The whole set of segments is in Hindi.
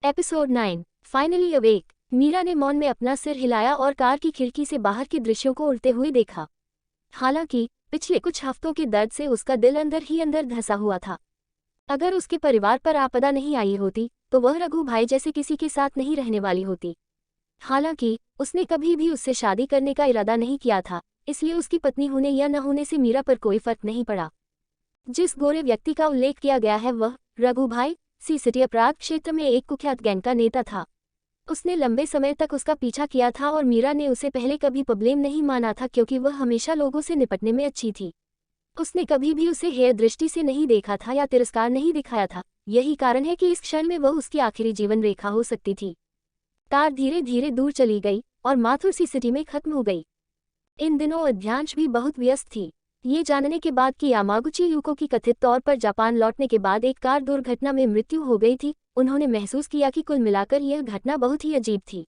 Episode 9 finally awake. मीरा ने मौन में अपना सिर हिलाया और कार की खिड़की से बाहर के दृश्यों को उड़ते हुए देखा। हालांकि पिछले कुछ हफ्तों के दर्द से उसका दिल अंदर ही अंदर धंसा हुआ था। अगर उसके परिवार पर आपदा नहीं आई होती तो वह रघु भाई जैसे किसी के साथ नहीं रहने वाली होती। हालांकि उसने कभी भी उससे शादी करने का इरादा नहीं किया था, इसलिए उसकी पत्नी होने या न होने से मीरा पर कोई फर्क नहीं पड़ा। जिस गोरे व्यक्ति का उल्लेख किया गया है वह रघु भाई सिटी अपराध क्षेत्र में एक कुख्यात गैंग का नेता था। उसने लंबे समय तक उसका पीछा किया था और मीरा ने उसे पहले कभी प्रॉब्लम नहीं माना था, क्योंकि वह हमेशा लोगों से निपटने में अच्छी थी। उसने कभी भी उसे हेय दृष्टि से नहीं देखा था या तिरस्कार नहीं दिखाया था। यही कारण है कि इस क्षण में वह उसकी आखिरी जीवन रेखा हो सकती थी। कार धीरे धीरे दूर चली गई और माथुर सिटी में खत्म हो गई। इन दिनों अध्यांश भी बहुत व्यस्त थी। ये जानने के बाद कि यामागुची यूको की कथित तौर पर जापान लौटने के बाद एक कार दुर्घटना में मृत्यु हो गई थी, उन्होंने महसूस किया कि कुल मिलाकर यह घटना बहुत ही अजीब थी।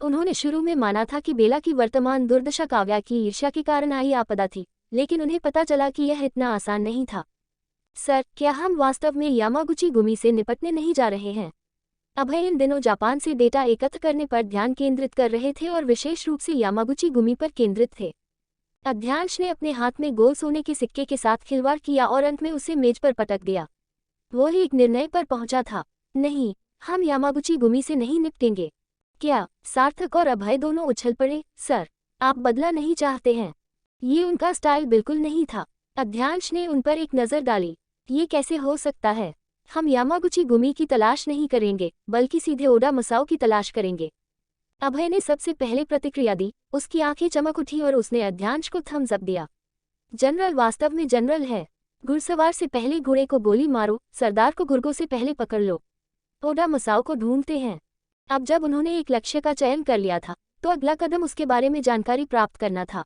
उन्होंने शुरू में माना था कि बेला की वर्तमान दुर्दशा काव्या की ईर्ष्या के कारण आई आपदा थी, लेकिन उन्हें पता चला कि यह इतना आसान नहीं था। सर, क्या हम वास्तव में यामागुची गुमी से निपटने नहीं जा रहे हैं? अभय इन दिनों जापान से डेटा एकत्र करने पर ध्यान केंद्रित कर रहे थे और विशेष रूप से यामागुची गुमी पर केंद्रित थे। अध्यांश ने अपने हाथ में गोल सोने के सिक्के के साथ खिलवाड़ किया और अंत में उसे मेज पर पटक दिया। वो एक निर्णय पर पहुंचा था, नहीं, हम यामागुची गुमी से नहीं निपटेंगे। क्या? सार्थक और अभय दोनों उछल पड़े। सर, आप बदला नहीं चाहते हैं? ये उनका स्टाइल बिल्कुल नहीं था। अध्यांश ने उन पर एक नज़र डाली। ये कैसे हो सकता है? हम यामागुची गुमी की तलाश नहीं करेंगे, बल्कि सीधे ओडा मसाओ की तलाश करेंगे। अभय ने सबसे पहले प्रतिक्रिया दी। उसकी आंखें चमक उठी और उसने अध्यांश को थम्स अप दिया। जनरल वास्तव में जनरल है। घुड़सवार से पहले घोड़े को गोली मारो, सरदार को गुर्गों से पहले पकड़ लो। ओडा मसाओ को ढूंढते हैं। अब जब उन्होंने एक लक्ष्य का चयन कर लिया था तो अगला कदम उसके बारे में जानकारी प्राप्त करना था।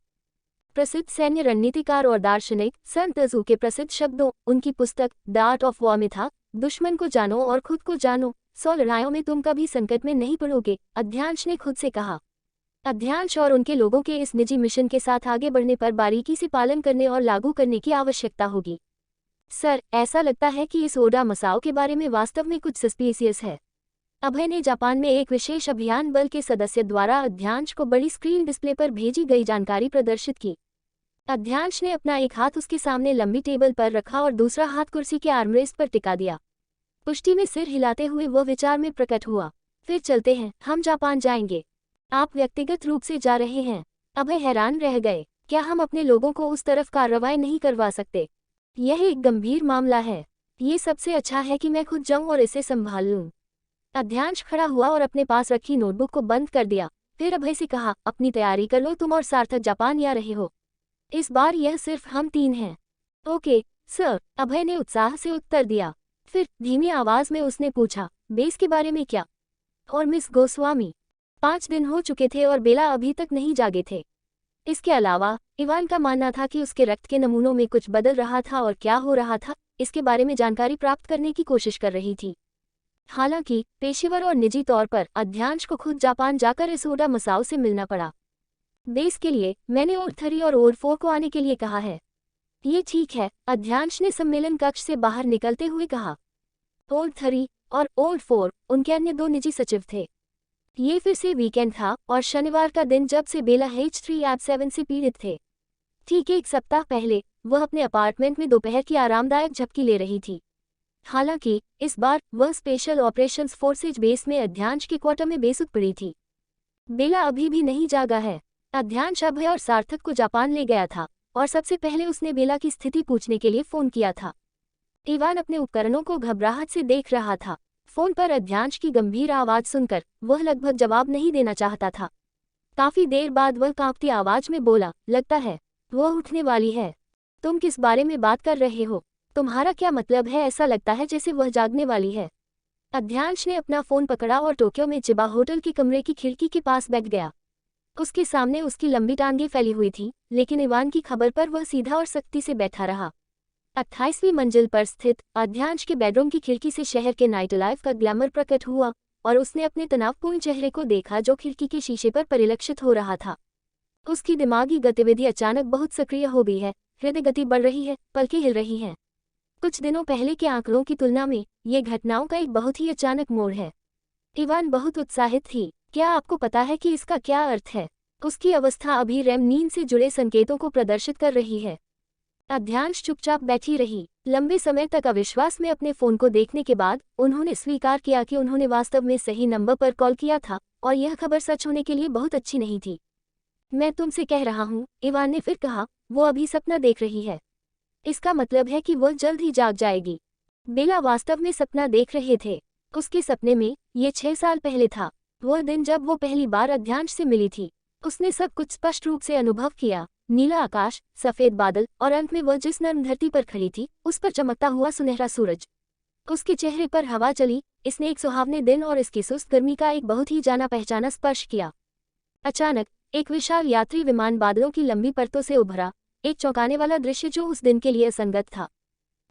प्रसिद्ध सैन्य रणनीतिकार और दार्शनिक सन त्सू के प्रसिद्ध शब्दों उनकी पुस्तक द आर्ट ऑफ वॉर में था, दुश्मन को जानो और खुद को जानो, 100 लड़ाइयों में तुम कभी संकट में नहीं पड़ोगे, अध्यांश ने खुद से कहा। अध्यांश और उनके लोगों के इस निजी मिशन के साथ आगे बढ़ने पर बारीकी से पालन करने और लागू करने की आवश्यकता होगी। सर, ऐसा लगता है कि इस ओडा मसाओ के बारे में वास्तव में कुछ सस्पिशियस है। अभय ने जापान में एक विशेष अभियान बल के सदस्य द्वारा अध्यांश को बड़ी स्क्रीन डिस्प्ले पर भेजी गई जानकारी प्रदर्शित की। अध्यांश ने अपना एक हाथ उसके सामने लंबी टेबल पर रखा और दूसरा हाथ कुर्सी के आर्मरेस्ट पर टिका दिया। पुष्टि में सिर हिलाते हुए वह विचार में प्रकट हुआ। फिर चलते हैं, हम जापान जाएंगे। आप व्यक्तिगत रूप से जा रहे हैं? अभय हैरान रह गए। क्या हम अपने लोगों को उस तरफ कार्रवाई नहीं करवा सकते? यह एक गंभीर मामला है। ये सबसे अच्छा है कि मैं खुद जाऊं और इसे संभाल लूं। अध्यांश खड़ा हुआ और अपने पास रखी नोटबुक को बंद कर दिया। फिर अभय से कहा, अपनी तैयारी कर लो, तुम और सार्थक जापान जा रहे हो। इस बार यह सिर्फ हम 3 हैं। ओके सर, अभय ने उत्साह से उत्तर दिया। फिर धीमी आवाज में उसने पूछा, बेस के बारे में क्या? और मिस गोस्वामी? 5 दिन हो चुके थे और बेला अभी तक नहीं जागे थे। इसके अलावा इवान का मानना था कि उसके रक्त के नमूनों में कुछ बदल रहा था और क्या हो रहा था इसके बारे में जानकारी प्राप्त करने की कोशिश कर रही थी। हालांकि पेशेवर और निजी तौर पर अध्यांश को खुद जापान जाकर इस ओडा मसाओ से मिलना पड़ा। बेस के लिए मैंने ओड 3 और ओड 4 को आने के लिए कहा है। ये ठीक है, अध्यांश ने सम्मेलन कक्ष से बाहर निकलते हुए कहा। ओड 3 और ओड 4 उनके अन्य 2 निजी सचिव थे। ये फिर से वीकेंड था और शनिवार का दिन जब से बेला H3AB7 से पीड़ित थे। ठीक 1 सप्ताह पहले वह अपने अपार्टमेंट में दोपहर की आरामदायक झपकी ले रही थी। हालांकि इस बार वह स्पेशल ऑपरेशंस फोर्सेज बेस में अध्यांश के क्वार्टर में बेसुध पड़ी थी। बेला अभी भी नहीं जागा है। अध्यांश अभय और सार्थक को जापान ले गया था और सबसे पहले उसने बेला की स्थिति पूछने के लिए फोन किया था। इवान अपने उपकरणों को घबराहट से देख रहा था। फोन पर अध्यांश की गंभीर आवाज सुनकर वह लगभग जवाब नहीं देना चाहता था। काफी देर बाद वह कांपती आवाज में बोला, लगता है वह उठने वाली है। तुम किस बारे में बात कर रहे हो? तुम्हारा क्या मतलब है? ऐसा लगता है जैसे वह जागने वाली है। अध्यांश ने अपना फोन पकड़ा और टोक्यो में चिबा होटल के कमरे की खिड़की के पास बैठ गया। उसके सामने उसकी लंबी टांगें फैली हुई थी, लेकिन इवान की खबर पर वह सीधा और सख्ती से बैठा रहा। 28वीं मंजिल पर स्थित अध्यांश के बेडरूम की खिड़की से शहर के नाइट लाइफ का ग्लैमर प्रकट हुआ और उसने अपने तनावपूर्ण चेहरे को देखा जो खिड़की के शीशे पर परिलक्षित हो रहा था। उसकी दिमागी गतिविधि अचानक बहुत सक्रिय हो गई है। हृदय गति बढ़ रही है, पलकें हिल रही हैं। कुछ दिनों पहले के आंकड़ों की तुलना में ये घटनाओं का एक बहुत ही अचानक मोड़ है। इवान बहुत उत्साहित थी। क्या आपको पता है कि इसका क्या अर्थ है? उसकी अवस्था अभी रेम नींद से जुड़े संकेतों को प्रदर्शित कर रही है। अध्यांश चुपचाप बैठी रही। लंबे समय तक अविश्वास में अपने फोन को देखने के बाद उन्होंने स्वीकार किया कि उन्होंने वास्तव में सही नंबर पर कॉल किया था और यह खबर सच होने के लिए बहुत अच्छी नहीं थी। मैं तुमसे कह रहा हूँ, इवान ने फिर कहा, वो अभी सपना देख रही है। इसका मतलब है कि वो जल्द ही जाग जाएगी। बेला वास्तव में सपना देख रहे थे। उसके सपने में ये 6 साल पहले था, वह दिन जब वो पहली बार अध्यांश से मिली थी। उसने सब कुछ स्पष्ट रूप से अनुभव किया, नीला आकाश, सफेद बादल और अंत में वह जिस नर्म धरती पर खड़ी थी उस पर चमकता हुआ सुनहरा सूरज। उसके चेहरे पर हवा चली। इसने एक सुहावने दिन और इसकी सुस्त गर्मी का एक बहुत ही जाना पहचाना स्पर्श किया। अचानक एक विशाल यात्री विमान बादलों की लंबी परतों से उभरा, एक चौंकाने वाला दृश्य जो उस दिन के लिए असंगत था।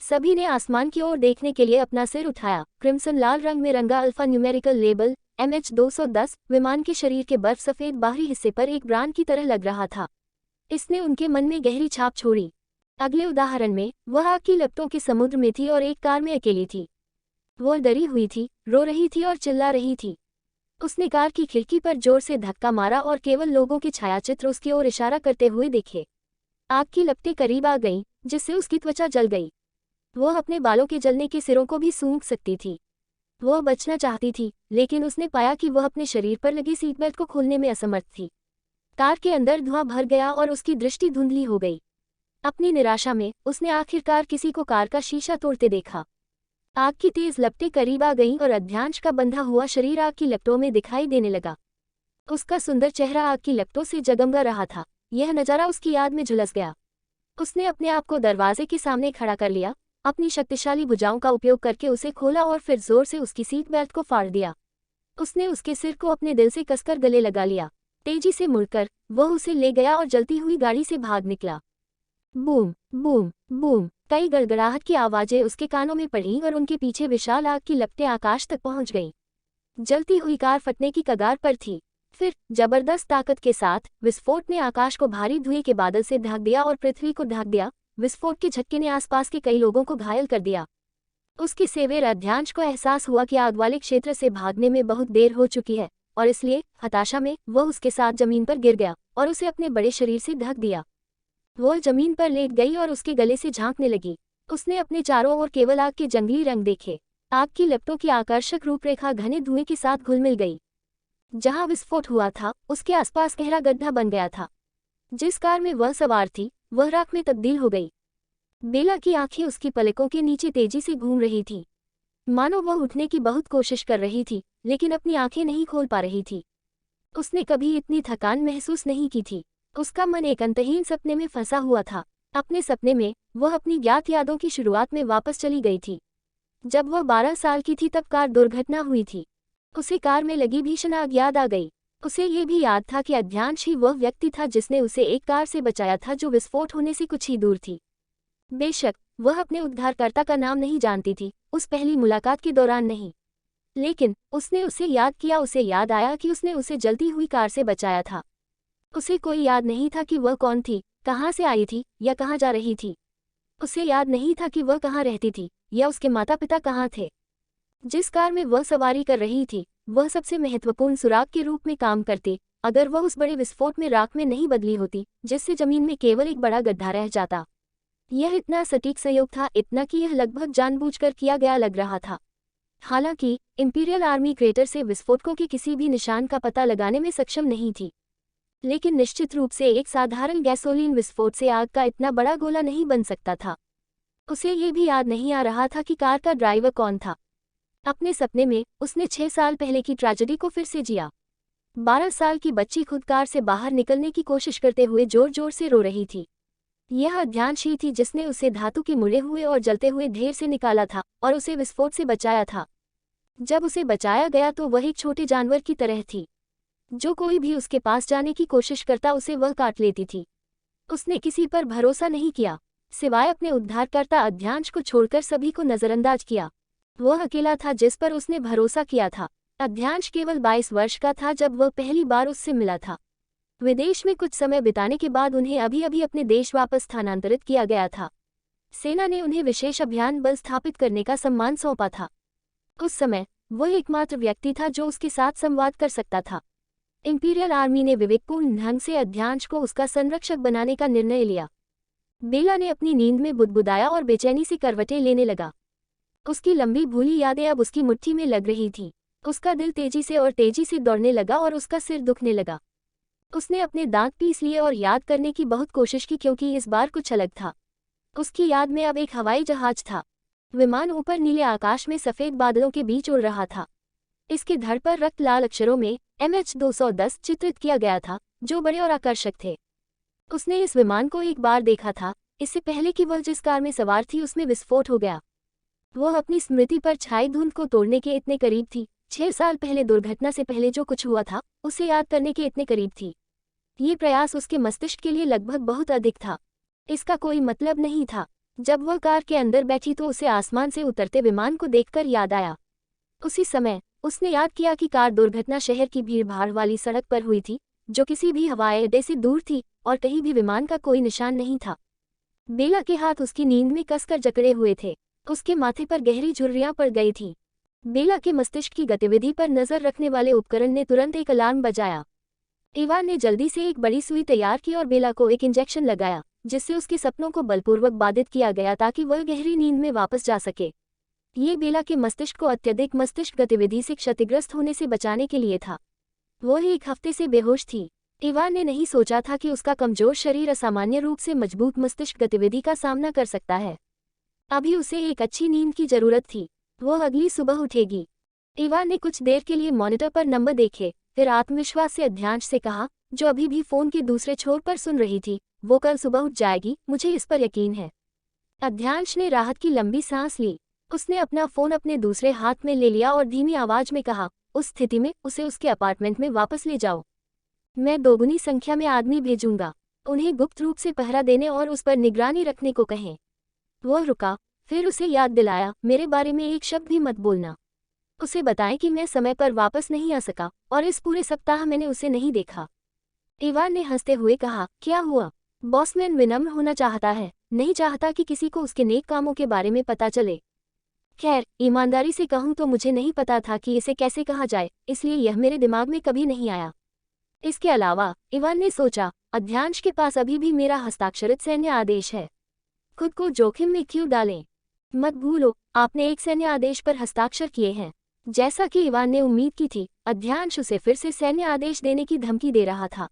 सभी ने आसमान की ओर देखने के लिए अपना सिर उठाया। क्रिम्सन लाल रंग में रंगा अल्फा न्यूमेरिकल लेबल MH210 विमान के शरीर के बर्फ सफेद बाहरी हिस्से पर एक ब्रांड की तरह लग रहा था। इसने उनके मन में गहरी छाप छोड़ी। अगले उदाहरण में वह आग की लपटों के समुद्र में थी और एक कार में अकेली थी। वह डरी हुई थी, रो रही थी और चिल्ला रही थी। उसने कार की खिड़की पर जोर से धक्का मारा और केवल लोगों के छायाचित्र उसकी ओर इशारा करते हुए दिखे। आग की लपटें करीब आ गईं, जिससे उसकी त्वचा जल गई। वह अपने बालों के जलने के सिरों को भी सूंघ सकती थी। वह बचना चाहती थी, लेकिन उसने पाया कि वह अपने शरीर पर लगी सीट बेल्ट को खोलने में असमर्थ थी। कार के अंदर धुआं भर गया और उसकी दृष्टि धुंधली हो गई। अपनी निराशा में उसने आखिरकार किसी को कार का शीशा तोड़ते देखा। आग की तेज लपटें करीब आ गईं और अध्यांश का बंधा हुआ शरीर आग की लपटों में दिखाई देने लगा। उसका सुंदर चेहरा आग की लपटों से जगमगा रहा था। यह नज़ारा उसकी याद में झुलस गया। उसने अपने आप को दरवाजे के सामने खड़ा कर लिया, अपनी शक्तिशाली भुजाओं का उपयोग करके उसे खोला और फिर जोर से उसकी सीट बेल्ट को फाड़ दिया। उसने उसके सिर को अपने दिल से कसकर गले लगा लिया। तेजी से मुड़कर वह उसे ले गया और जलती हुई गाड़ी से भाग निकला। बूम बूम बूम, कई गड़गड़ाहट की आवाजें उसके कानों में पड़ीं और उनके पीछे विशाल आग की लपटें आकाश तक पहुंच गईं। जलती हुई कार फटने की कगार पर थी। फिर जबरदस्त ताकत के साथ विस्फोट ने आकाश को भारी धुएं के बादल से ढक दिया और पृथ्वी को ढक दिया। विस्फोट के झटके ने आसपास के कई लोगों को घायल कर दिया। उसके सेवेर अध्यांश को एहसास हुआ कि आग वाले क्षेत्र से भागने में बहुत देर हो चुकी है और इसलिए हताशा में वह उसके साथ जमीन पर गिर गया और उसे अपने बड़े शरीर से ढक दिया। वह जमीन पर लेट गई और उसके गले से झांकने लगी। उसने अपने चारों ओर केवल आग के जंगली रंग देखे। आग की लपटों की आकर्षक रूपरेखा घने धुएं के साथ घुल-मिल गई। जहां विस्फोट हुआ था उसके आसपास गहरा गड्ढा बन गया था। जिस कार में वह सवार थी वह राख में तब्दील हो गई। बेला की आंखें उसकी पलकों के नीचे तेजी से घूम रही थी, मानो वह उठने की बहुत कोशिश कर रही थी, लेकिन अपनी आंखें नहीं खोल पा रही थी। उसने कभी इतनी थकान महसूस नहीं की थी। उसका मन एक अंतहीन सपने में फंसा हुआ था। अपने सपने में वह अपनी ज्ञात यादों की शुरुआत में वापस चली गई थी। जब वह 12 साल की थी तब कार दुर्घटना हुई थी। उसे कार में लगी भीषण आग याद आ गई। उसे ये भी याद था कि अध्यांश ही वह व्यक्ति था जिसने उसे एक कार से बचाया था जो विस्फोट होने से कुछ ही दूर थी। बेशक वह अपने उद्धारकर्ता का नाम नहीं जानती थी, उस पहली मुलाकात के दौरान नहीं, लेकिन उसने उसे याद किया। उसे याद आया कि उसने उसे जलती हुई कार से बचाया था। उसे कोई याद नहीं था कि वह कौन थी, कहाँ से आई थी या कहाँ जा रही थी। उसे याद नहीं था कि वह कहाँ रहती थी या उसके माता पिता कहाँ थे। जिस कार में वह सवारी कर रही थी वह सबसे महत्वपूर्ण सुराग के रूप में काम करती अगर वह उस बड़े विस्फोट में राख में नहीं बदली होती जिससे जमीन में केवल एक बड़ा गड्ढा रह जाता। यह इतना सटीक संयोग था, इतना कि यह लगभग जानबूझकर किया गया लग रहा था। हालांकि इंपीरियल आर्मी क्रेटर से विस्फोटकों के किसी भी निशान का पता लगाने में सक्षम नहीं थी, लेकिन निश्चित रूप से एक साधारण गैसोलीन विस्फोट से आग का इतना बड़ा गोला नहीं बन सकता था। उसे ये भी याद नहीं आ रहा था कि कार का ड्राइवर कौन था। अपने सपने में उसने 6 साल पहले की ट्रेजेडी को फिर से जिया। 12 साल की बच्ची खुद कार से बाहर निकलने की कोशिश करते हुए जोर जोर से रो रही थी। यह अध्यांश ही थी जिसने उसे धातु के मुड़े हुए और जलते हुए ढेर से निकाला था और उसे विस्फोट से बचाया था। जब उसे बचाया गया तो वह एक छोटे जानवर की तरह थी। जो कोई भी उसके पास जाने की कोशिश करता उसे वह काट लेती थी। उसने किसी पर भरोसा नहीं किया, सिवाय अपने उद्धारकर्ता अध्यांश को छोड़कर सभी को नजरअंदाज किया। वह अकेला था जिस पर उसने भरोसा किया था। अध्यांश केवल 22 वर्ष का था जब वह पहली बार उससे मिला था। विदेश में कुछ समय बिताने के बाद उन्हें अभी अभी अपने देश वापस स्थानांतरित किया गया था। सेना ने उन्हें विशेष अभियान बल स्थापित करने का सम्मान सौंपा था। उस समय वो एकमात्र व्यक्ति था जो उसके साथ संवाद कर सकता था। इंपीरियल आर्मी ने विवेकपूर्ण ढंग से अध्यांश को उसका संरक्षक बनाने का निर्णय लिया। बेला ने अपनी नींद में बुदबुदाया और बेचैनी से करवटें लेने लगा। उसकी लंबी भूली यादें अब उसकी मुट्ठी में लग रही थी। उसका दिल तेजी से दौड़ने लगा और उसका सिर दुखने लगा। उसने अपने दांत पीस लिए और याद करने की बहुत कोशिश की, क्योंकि इस बार कुछ अलग था। उसकी याद में अब एक हवाई जहाज था। विमान ऊपर नीले आकाश में सफ़ेद बादलों के बीच उड़ रहा था। इसके धड़ पर रक्त लाल अक्षरों में MH210 चित्रित किया गया था, जो बड़े और आकर्षक थे। उसने इस विमान को एक बार देखा था, इससे पहले कि वह जिस कार में सवार थी उसमें विस्फोट हो गया। वह अपनी स्मृति पर छाई धुंध को तोड़ने के इतने करीब थी। 6 साल पहले दुर्घटना से पहले जो कुछ हुआ था उसे याद करने के इतने करीब थी। ये प्रयास उसके मस्तिष्क के लिए लगभग बहुत अधिक था। इसका कोई मतलब नहीं था। जब वह कार के अंदर बैठी तो उसे आसमान से उतरते विमान को देखकर याद आया। उसी समय उसने याद किया कि कार दुर्घटना शहर की भीड़भाड़ वाली सड़क पर हुई थी, जो किसी भी हवाई अड्डे से दूर थी, और कहीं भी विमान का कोई निशान नहीं था। बेला के हाथ उसकी नींद में कसकर जकड़े हुए थे। उसके माथे पर गहरी झुर्रियां पड़ गई थीं। बेला के मस्तिष्क की गतिविधि पर नजर रखने वाले उपकरण ने तुरंत एक अलार्म बजाया। इवान ने जल्दी से एक बड़ी सुई तैयार की और बेला को एक इंजेक्शन लगाया, जिससे उसके सपनों को बलपूर्वक बाधित किया गया ताकि वह गहरी नींद में वापस जा सके। ये बेला के मस्तिष्क को अत्यधिक मस्तिष्क गतिविधि से क्षतिग्रस्त होने से बचाने के लिए था। वह 1 हफ्ते से बेहोश थी। इवान ने नहीं सोचा था कि उसका कमजोर शरीर असामान्य रूप से मजबूत मस्तिष्क गतिविधि का सामना कर सकता है। अभी उसे एक अच्छी नींद की जरूरत थी। वह अगली सुबह उठेगी। इवान ने कुछ देर के लिए मॉनिटर पर नंबर देखे, फिर आत्मविश्वास से अध्यांश से कहा, जो अभी भी फोन के दूसरे छोर पर सुन रही थी, वो कल सुबह उठ जाएगी, मुझे इस पर यकीन है। अध्यांश ने राहत की लंबी सांस ली। उसने अपना फोन अपने दूसरे हाथ में ले लिया और धीमी आवाज में कहा, उस स्थिति में उसे उसके अपार्टमेंट में वापस ले जाओ। मैं दोगुनी संख्या में आदमी भेजूंगा। उन्हें गुप्त रूप से पहरा देने और उस पर निगरानी रखने को कहें। वह रुका, फिर उसे याद दिलाया, मेरे बारे में एक शब्द भी मत बोलना। उसे बताएं कि मैं समय पर वापस नहीं आ सका और इस पूरे सप्ताह मैंने उसे नहीं देखा। इवान ने हंसते हुए कहा, क्या हुआ? बॉसमैन विनम्र होना चाहता है, नहीं चाहता कि किसी को उसके नेक कामों के बारे में पता चले। खैर, ईमानदारी से कहूँ तो मुझे नहीं पता था कि इसे कैसे कहा जाए, इसलिए यह मेरे दिमाग में कभी नहीं आया। इसके अलावा, इवान ने सोचा, अध्यांश के पास अभी भी मेरा हस्ताक्षरित सैन्य आदेश है। खुद को जोखिम में क्यों डालें? मत भूलो, आपने एक सैन्य आदेश पर हस्ताक्षर किए हैं। जैसा कि इवान ने उम्मीद की थी, अध्यांश उसे फिर से सैन्य आदेश देने की धमकी दे रहा था।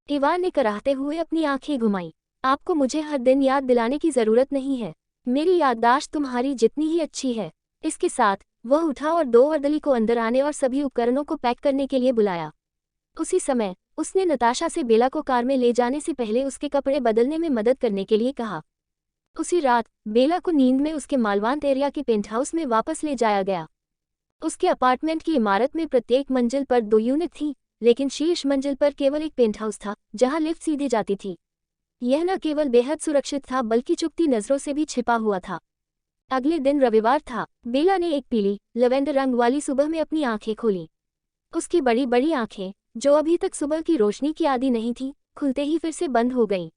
इवान ने कराहते हुए अपनी आंखें घुमाई। आपको मुझे हर दिन याद दिलाने की जरूरत नहीं है। मेरी याददाश्त तुम्हारी जितनी ही अच्छी है। इसके साथ वह उठा और 2 अर्दली को अंदर आने और सभी उपकरणों को पैक करने के लिए बुलाया। उसी समय उसने नताशा से बेला को कार में ले जाने से पहले उसके कपड़े बदलने में मदद करने के लिए कहा। उसी रात बेला को नींद में उसके मालवांत एरिया के पेंटहाउस में वापस ले जाया गया। उसके अपार्टमेंट की इमारत में प्रत्येक मंजिल पर 2 यूनिट थी, लेकिन शीर्ष मंजिल पर केवल एक पेंटहाउस था, जहां लिफ्ट सीधे जाती थी। यह न केवल बेहद सुरक्षित था बल्कि चुपती नजरों से भी छिपा हुआ था। अगले दिन रविवार था। बेला ने एक पीली लवेंडर रंग वाली सुबह में अपनी आंखें खोली। उसकी बड़ी बड़ी आंखें, जो अभी तक सुबह की रोशनी की आदी नहीं थी, खुलते ही फिर से बंद हो गईं।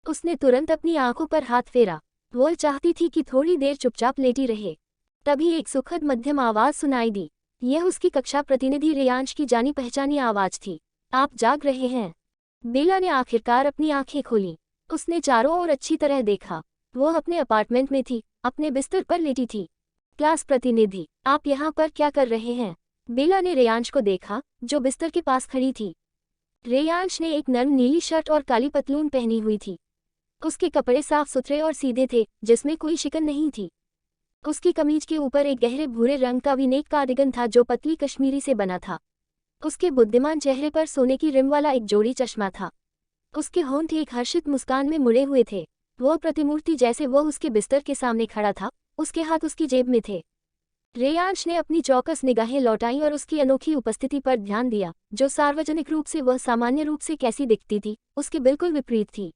उसने तुरंत अपनी आंखों पर हाथ फेरा। वो चाहती थी कि थोड़ी देर चुपचाप लेटी रहे। तभी एक सुखद मध्यम आवाज सुनाई दी। यह उसकी कक्षा प्रतिनिधि रेयांश की जानी पहचानी आवाज थी। आप जाग रहे हैं? बेला ने आखिरकार अपनी आंखें खोली। उसने चारों ओर अच्छी तरह देखा। वो अपने अपार्टमेंट में थी, अपने बिस्तर पर लेटी थी। क्लास प्रतिनिधि, आप यहाँ पर क्या कर रहे हैं? बेला ने रेयांश को देखा, जो बिस्तर के पास खड़ी थी। रेयांश ने एक नर्म नीली शर्ट और काली पतलून पहनी हुई थी। उसके कपड़े साफ सुथरे और सीधे थे, जिसमें कोई शिकन नहीं थी। उसकी कमीज के ऊपर एक गहरे भूरे रंग का वीनेक कार्डिगन था जो पतली कश्मीरी से बना था। उसके बुद्धिमान चेहरे पर सोने की रिम वाला एक जोड़ी चश्मा था। उसके होंठ एक हर्षित मुस्कान में मुड़े हुए थे। वह प्रतिमूर्ति जैसे वह उसके बिस्तर के सामने खड़ा था, उसके हाथ उसकी जेब में थे। रेयांश ने अपनी चौकस निगाहें लौटाई और उसकी अनोखी उपस्थिति पर ध्यान दिया, जो सार्वजनिक रूप से वह सामान्य रूप से कैसी दिखती थी, उसके बिल्कुल विपरीत थी।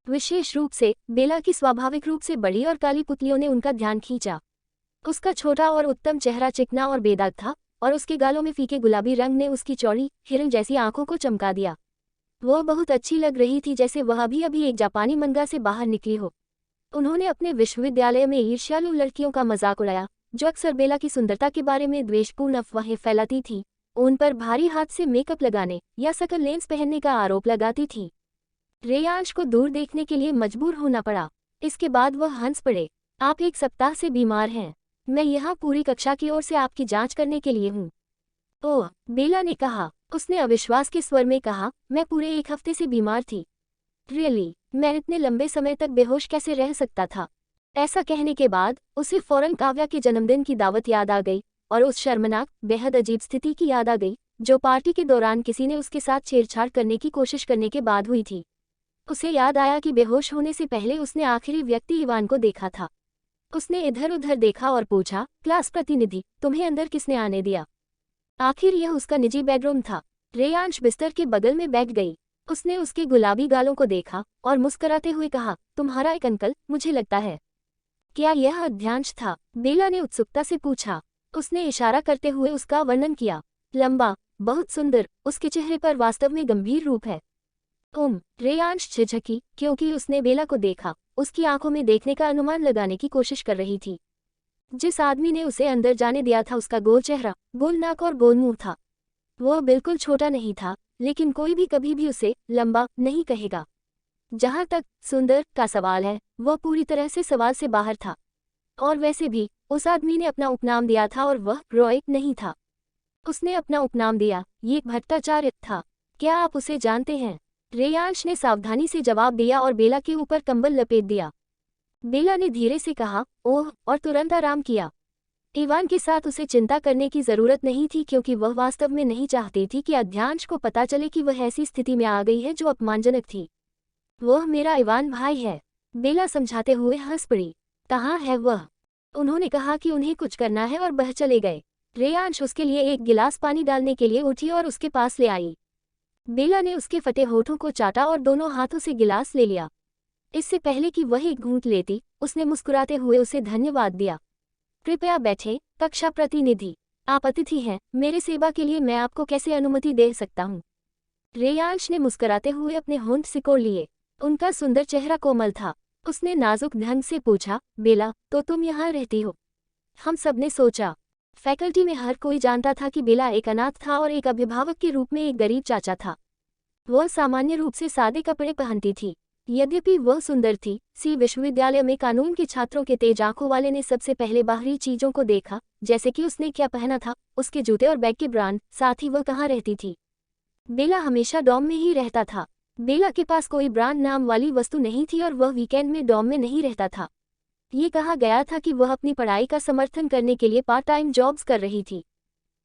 विशेष रूप से बेला की स्वाभाविक रूप से बड़ी और काली पुतलियों ने उनका ध्यान खींचा। उसका छोटा और उत्तम चेहरा चिकना और बेदाग था, और उसके गालों में फीके गुलाबी रंग ने उसकी चौड़ी हिरन जैसी आंखों को चमका दिया। वह बहुत अच्छी लग रही थी, जैसे वह अभी अभी एक जापानी मंगा से बाहर निकली हो। उन्होंने अपने विश्वविद्यालय में ईर्ष्यालु लड़कियों का मजाक उड़ाया, जो अक्सर बेला की सुंदरता के बारे में द्वेषपूर्ण अफवाहें फैलाती थी, उन पर भारी हाथ से मेकअप लगाने या सकल लेंस पहनने का आरोप लगाती थी। रेयांश को दूर देखने के लिए मजबूर होना पड़ा। इसके बाद वह हंस पड़े। आप 1 सप्ताह से बीमार हैं। मैं यहाँ पूरी कक्षा की ओर से आपकी जांच करने के लिए हूँ। ओह, बेला ने कहा। उसने अविश्वास के स्वर में कहा, मैं पूरे 1 हफ्ते से बीमार थी। रियली, मैं इतने लंबे समय तक बेहोश कैसे रह सकता था? ऐसा कहने के बाद उसे फौरन काव्या के जन्मदिन की दावत याद आ गई और उस शर्मनाक, बेहद अजीब स्थिति की याद आ गई जो पार्टी के दौरान किसी ने उसके साथ छेड़छाड़ करने की कोशिश करने के बाद हुई थी। उसे याद आया कि बेहोश होने से पहले उसने आखिरी व्यक्ति इवान को देखा था। उसने इधर उधर देखा और पूछा, क्लास प्रतिनिधि, तुम्हें अंदर किसने आने दिया? आखिर यह उसका निजी बेडरूम था। रेयांश बिस्तर के बगल में बैठ गई। उसने उसके गुलाबी गालों को देखा और मुस्कुराते हुए कहा, तुम्हारा एक अंकल, मुझे लगता है। क्या यह अध्यांश था? बेला ने उत्सुकता से पूछा। उसने इशारा करते हुए उसका वर्णन किया। लंबा, बहुत सुंदर, उसके चेहरे पर वास्तव में गंभीर रूप है। रेयांश झिझकी, क्योंकि उसने बेला को देखा, उसकी आंखों में देखने का अनुमान लगाने की कोशिश कर रही थी। जिस आदमी ने उसे अंदर जाने दिया था उसका गोल चेहरा, गोल नाक और गोल मुंह था। वह बिल्कुल छोटा नहीं था, लेकिन कोई भी कभी भी उसे लंबा नहीं कहेगा। जहां तक सुंदर का सवाल है, वह पूरी तरह से सवाल से बाहर था। और वैसे भी उस आदमी ने अपना उपनाम दिया था और वह रॉय नहीं था। उसने अपना उपनाम दिया, ये भट्टाचार्य था। क्या आप उसे जानते हैं? रेयांश ने सावधानी से जवाब दिया और बेला के ऊपर कंबल लपेट दिया। बेला ने धीरे से कहा, ओह, और तुरंत आराम किया। इवान के साथ उसे चिंता करने की जरूरत नहीं थी क्योंकि वह वास्तव में नहीं चाहती थी कि अध्यांश को पता चले कि वह ऐसी स्थिति में आ गई है जो अपमानजनक थी। वह मेरा इवान भाई है, बेला समझाते हुए हंस पड़ी। कहाँ है वह? उन्होंने कहा कि उन्हें कुछ करना है और बह चले गए। रेयांश उसके लिए एक गिलास पानी डालने के लिए उठी और उसके पास ले आई। बेला ने उसके फटे होठों को चाटा और दोनों हाथों से गिलास ले लिया। इससे पहले कि वह एक घूंट लेती, उसने मुस्कुराते हुए उसे धन्यवाद दिया। कृपया बैठे, कक्षा प्रतिनिधि। आप अतिथि हैं, मेरे सेवा के लिए मैं आपको कैसे अनुमति दे सकता हूँ? रेयांश ने मुस्कुराते हुए अपने होंठ सिकोड़ लिए। उनका सुंदर चेहरा कोमल था। उसने नाजुक ढंग से पूछा, बेला, तो तुम यहाँ रहती हो? हम सबने सोचा। फैकल्टी में हर कोई जानता था कि बेला एक अनाथ था और एक अभिभावक के रूप में एक गरीब चाचा था। वह सामान्य रूप से सादे कपड़े पहनती थी। यद्यपि वह सुंदर थी, सी विश्वविद्यालय में कानून के छात्रों के तेज आंखों वाले ने सबसे पहले बाहरी चीजों को देखा, जैसे कि उसने क्या पहना था, उसके जूते और बैग के ब्रांड, साथ ही वह कहाँ रहती थी। बेला हमेशा डॉम में ही रहता था। बेला के पास कोई ब्रांड नाम वाली वस्तु नहीं थी और वह वीकेंड में डॉम में नहीं रहता था। ये कहा गया था कि वह अपनी पढ़ाई का समर्थन करने के लिए पार्ट टाइम जॉब्स कर रही थी।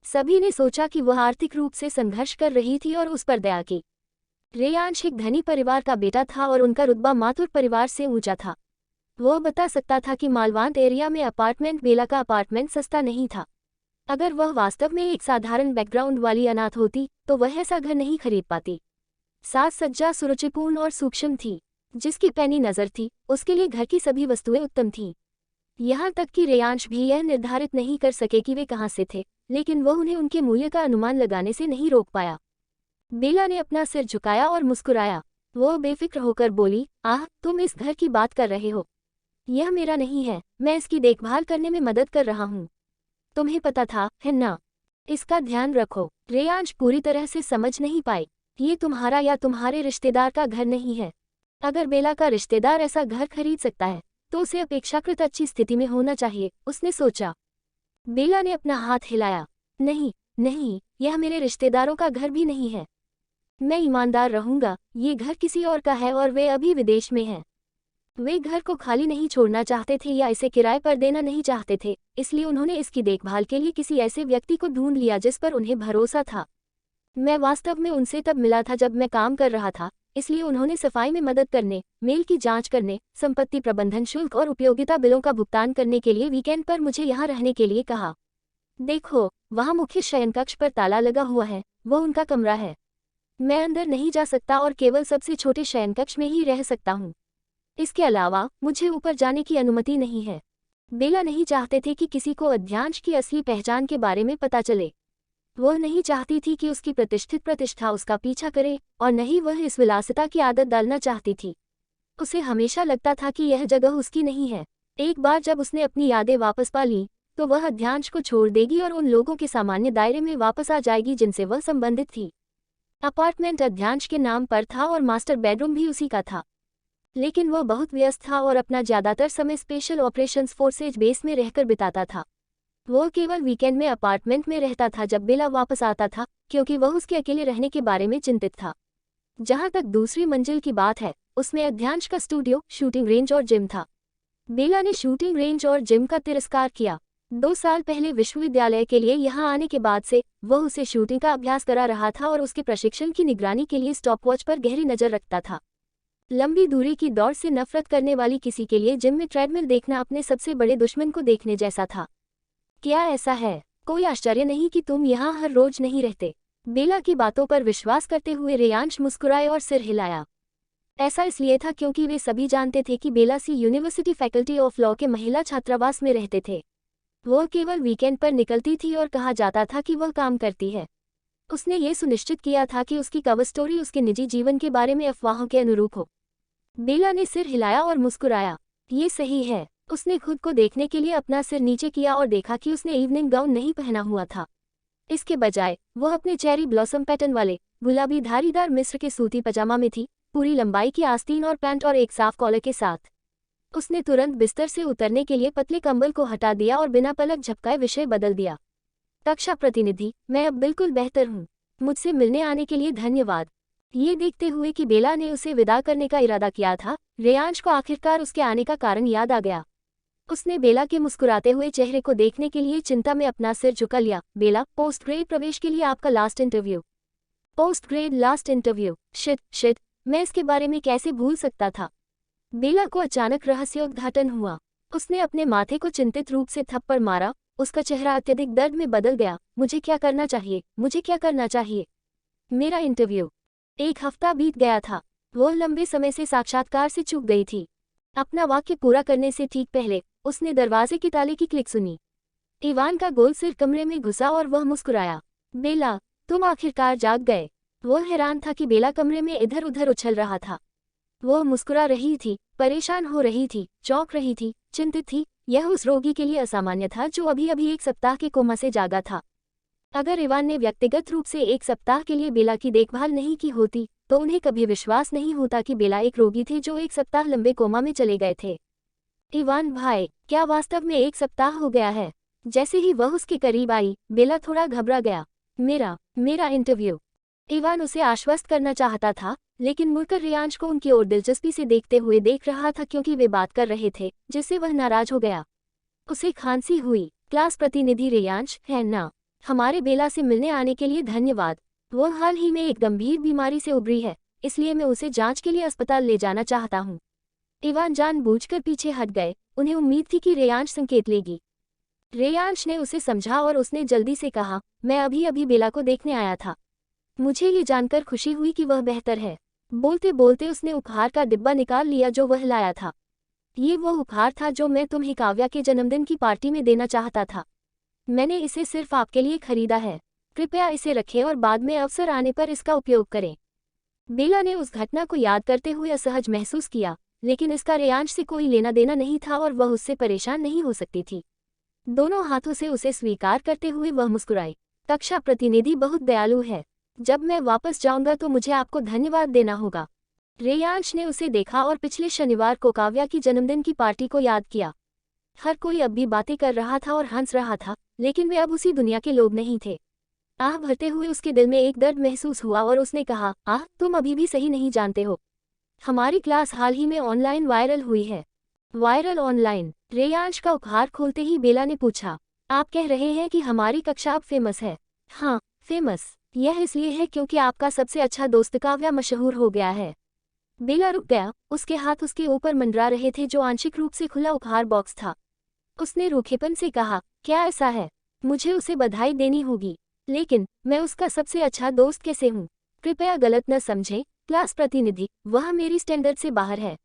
सभी ने सोचा कि वह आर्थिक रूप से संघर्ष कर रही थी और उस पर दया की। रेयांश एक धनी परिवार का बेटा था और उनका रुतबा माथुर परिवार से ऊंचा था। वह बता सकता था कि मालवांत एरिया में अपार्टमेंट बेला का अपार्टमेंट सस्ता नहीं था। अगर वह वास्तव में एक साधारण बैकग्राउंड वाली अनाथ होती तो वह ऐसा घर नहीं खरीद पाती। साज सज्जा सुरुचिपूर्ण और सूक्ष्म थी। जिसकी पैनी नजर थी, उसके लिए घर की सभी वस्तुएं उत्तम थीं। यहाँ तक कि रेयांश भी यह निर्धारित नहीं कर सके कि वे कहाँ से थे, लेकिन वह उन्हें उनके मूल्य का अनुमान लगाने से नहीं रोक पाया। बेला ने अपना सिर झुकाया और मुस्कुराया। वह बेफिक्र होकर बोली, आह, तुम इस घर की बात कर रहे हो। यह मेरा नहीं है, मैं इसकी देखभाल करने में मदद कर रहा हूँ। तुम्हें पता था, है ना? इसका ध्यान रखो। रेयांश पूरी तरह से समझ नहीं पाई। ये तुम्हारा या तुम्हारे रिश्तेदार का घर नहीं है। अगर बेला का रिश्तेदार ऐसा घर खरीद सकता है तो उसे अपेक्षाकृत अच्छी स्थिति में होना चाहिए, उसने सोचा। बेला ने अपना हाथ हिलाया। नहीं नहीं, यह मेरे रिश्तेदारों का घर भी नहीं है। मैं ईमानदार रहूंगा, ये घर किसी और का है और वे अभी विदेश में हैं। वे घर को खाली नहीं छोड़ना चाहते थे या इसे किराए पर देना नहीं चाहते थे, इसलिए उन्होंने इसकी देखभाल के लिए किसी ऐसे व्यक्ति को ढूंढ लिया जिस पर उन्हें भरोसा था। मैं वास्तव में उनसे तब मिला था जब मैं काम कर रहा था, इसलिए उन्होंने सफाई में मदद करने, मेल की जांच करने, संपत्ति प्रबंधन शुल्क और उपयोगिता बिलों का भुगतान करने के लिए वीकेंड पर मुझे यहाँ रहने के लिए कहा। देखो, वहाँ मुख्य शयनकक्ष पर ताला लगा हुआ है, वह उनका कमरा है। मैं अंदर नहीं जा सकता और केवल सबसे छोटे शयनकक्ष में ही रह सकता हूँ। इसके अलावा मुझे ऊपर जाने की अनुमति नहीं है। बेला नहीं चाहते थे कि किसी को अध्यांश की असली पहचान के बारे में पता चले। वह नहीं चाहती थी कि उसकी प्रतिष्ठित प्रतिष्ठा उसका पीछा करे और न ही वह इस विलासिता की आदत डालना चाहती थी। उसे हमेशा लगता था कि यह जगह उसकी नहीं है। एक बार जब उसने अपनी यादें वापस पा ली तो वह अध्यांश को छोड़ देगी और उन लोगों के सामान्य दायरे में वापस आ जाएगी जिनसे वह संबंधित थी। अपार्टमेंट अध्यांश के नाम पर था और मास्टर बेडरूम भी उसी का था, लेकिन वह बहुत व्यस्त था और अपना ज्यादातर समय स्पेशल ऑपरेशंस फोर्सेज बेस में रहकर बिताता था। वह केवल वीकेंड में अपार्टमेंट में रहता था जब बेला वापस आता था, क्योंकि वह उसके अकेले रहने के बारे में चिंतित था। जहां तक दूसरी मंजिल की बात है, उसमें अध्यांश का स्टूडियो, शूटिंग रेंज और जिम था। बेला ने शूटिंग रेंज और जिम का तिरस्कार किया। 2 साल पहले विश्वविद्यालय के लिए यहां आने के बाद से वह उसे शूटिंग का अभ्यास करा रहा था और उसके प्रशिक्षण की निगरानी के लिए स्टॉपवॉच पर गहरी नजर रखता था। लंबी दूरी की दौड़ से नफरत करने वाली किसी के लिए जिम में ट्रेडमिल देखना अपने सबसे बड़े दुश्मन को देखने जैसा था। क्या ऐसा है? कोई आश्चर्य नहीं कि तुम यहाँ हर रोज नहीं रहते। बेला की बातों पर विश्वास करते हुए रेयांश मुस्कुराए और सिर हिलाया। ऐसा इसलिए था क्योंकि वे सभी जानते थे कि बेला सी यूनिवर्सिटी फैकल्टी ऑफ लॉ के महिला छात्रावास में रहते थे। वह केवल वीकेंड पर निकलती थी और कहा जाता था कि वह काम करती है। उसने ये सुनिश्चित किया था कि उसकी कवर स्टोरी उसके निजी जीवन के बारे में अफवाहों के अनुरूप हो। बेला ने सिर हिलाया और मुस्कुराया। ये सही है। उसने खुद को देखने के लिए अपना सिर नीचे किया और देखा कि उसने इवनिंग गाउन नहीं पहना हुआ था। इसके बजाय वह अपने चेरी ब्लॉसम पैटर्न वाले गुलाबी धारीदार मिस्र के सूती पजामा में थी, पूरी लंबाई की आस्तीन और पैंट और एक साफ कॉलर के साथ। उसने तुरंत बिस्तर से उतरने के लिए पतले कंबल को हटा दिया और बिना पलक झपकाए विषय बदल दिया। कक्षा प्रतिनिधि, मैं अब बिल्कुल बेहतर हूँ। मुझसे मिलने आने के लिए धन्यवाद। ये देखते हुए कि बेला ने उसे विदा करने का इरादा किया था, रेयांश को आखिरकार उसके आने का कारण याद आ गया। उसने बेला के मुस्कुराते हुए चेहरे को देखने के लिए चिंता में अपना सिर झुका लिया। बेला, पोस्ट ग्रेड प्रवेश के लिए आपका last interview. Post grade last interview? Shit, मैं इसके बारे में कैसे भूल सकता था। बेला को अचानक रहस्योद्घाटन हुआ। उसने अपने माथे को चिंतित रूप से थप्पड़ मारा। उसका चेहरा अत्यधिक दर्द में बदल गया। मुझे क्या करना चाहिए? मेरा इंटरव्यू। 1 हफ्ता बीत गया था। वह लंबे समय से साक्षात्कार से चूक गई थी। अपना वाक्य पूरा करने से ठीक पहले उसने दरवाजे के ताले की क्लिक सुनी। इवान का गोल सिर कमरे में घुसा और वह मुस्कुराया। बेला, तुम आखिरकार जाग गए। वह हैरान था कि बेला कमरे में इधर उधर उछल रहा था। वह मुस्कुरा रही थी, परेशान हो रही थी, चौंक रही थी, चिंतित थी। यह उस रोगी के लिए असामान्य था जो अभी अभी 1 सप्ताह के कोमा से जागा था। अगर इवान ने व्यक्तिगत रूप से 1 सप्ताह के लिए बेला की देखभाल नहीं की होती तो उन्हें कभी विश्वास नहीं होता कि बेला एक रोगी थे जो 1 सप्ताह लंबे कोमा में चले गए थे। इवान भाई, क्या वास्तव में 1 सप्ताह हो गया है? जैसे ही वह उसके करीब आई, बेला थोड़ा घबरा गया। मेरा इंटरव्यू। इवान उसे आश्वस्त करना चाहता था, लेकिन मुड़कर रेयांश को उनकी ओर दिलचस्पी से देखते हुए देख रहा था क्योंकि वे बात कर रहे थे, जिससे वह नाराज हो गया। उसे खांसी हुई। क्लास प्रतिनिधि रेयांश, है ना? हमारे बेला से मिलने आने के लिए धन्यवाद। वह हाल ही में एक गंभीर बीमारी से उबरी है, इसलिए मैं उसे जांच के लिए अस्पताल ले जाना चाहता हूँ। इवान जानबूझकर पीछे हट गए। उन्हें उम्मीद थी कि रेयांश संकेत लेगी। रेयांश ने उसे समझा और उसने जल्दी से कहा, मैं अभी अभी बेला को देखने आया था। मुझे ये जानकर खुशी हुई कि वह बेहतर है। बोलते बोलते उसने उपहार का डिब्बा निकाल लिया जो वह लाया था। ये वो उपहार था जो मैं तुम्हें काव्या के जन्मदिन की पार्टी में देना चाहता था। मैंने इसे सिर्फ आपके लिए खरीदा है। कृपया इसे रखें और बाद में अवसर आने पर इसका उपयोग करें। बेला ने उस घटना को याद करते हुए असहज महसूस किया, लेकिन इसका रेयांश से कोई लेना देना नहीं था और वह उससे परेशान नहीं हो सकती थी। दोनों हाथों से उसे स्वीकार करते हुए वह मुस्कुराई। कक्षा प्रतिनिधि बहुत दयालु है। जब मैं वापस जाऊंगा तो मुझे आपको धन्यवाद देना होगा। रेयांश ने उसे देखा और पिछले शनिवार को काव्या की जन्मदिन की पार्टी को याद किया। हर कोई अब भी बातें कर रहा था और हंस रहा था, लेकिन वे अब उसी दुनिया के लोग नहीं थे। आह भरते हुए उसके दिल में एक दर्द महसूस हुआ और उसने कहा, आह, तुम अभी भी सही नहीं जानते हो। हमारी क्लास हाल ही में ऑनलाइन वायरल हुई है। Viral online? रेयांश का उपहार खोलते ही बेला ने पूछा, आप कह रहे हैं कि हमारी कक्षा अब फेमस है? हाँ, फेमस। यह इसलिए है क्योंकि आपका सबसे अच्छा दोस्त काव्या मशहूर हो गया है। बेला रुक गया। उसके हाथ उसके ऊपर मंडरा रहे थे जो आंशिक रूप से खुला उपहार बॉक्स था। उसने रूखेपन से कहा, क्या ऐसा है? मुझे उसे बधाई देनी होगी, लेकिन मैं उसका सबसे अच्छा दोस्त कैसे हूँ? कृपया गलत न समझें, क्लास प्रतिनिधि, वह मेरी स्टैंडर्ड से बाहर है।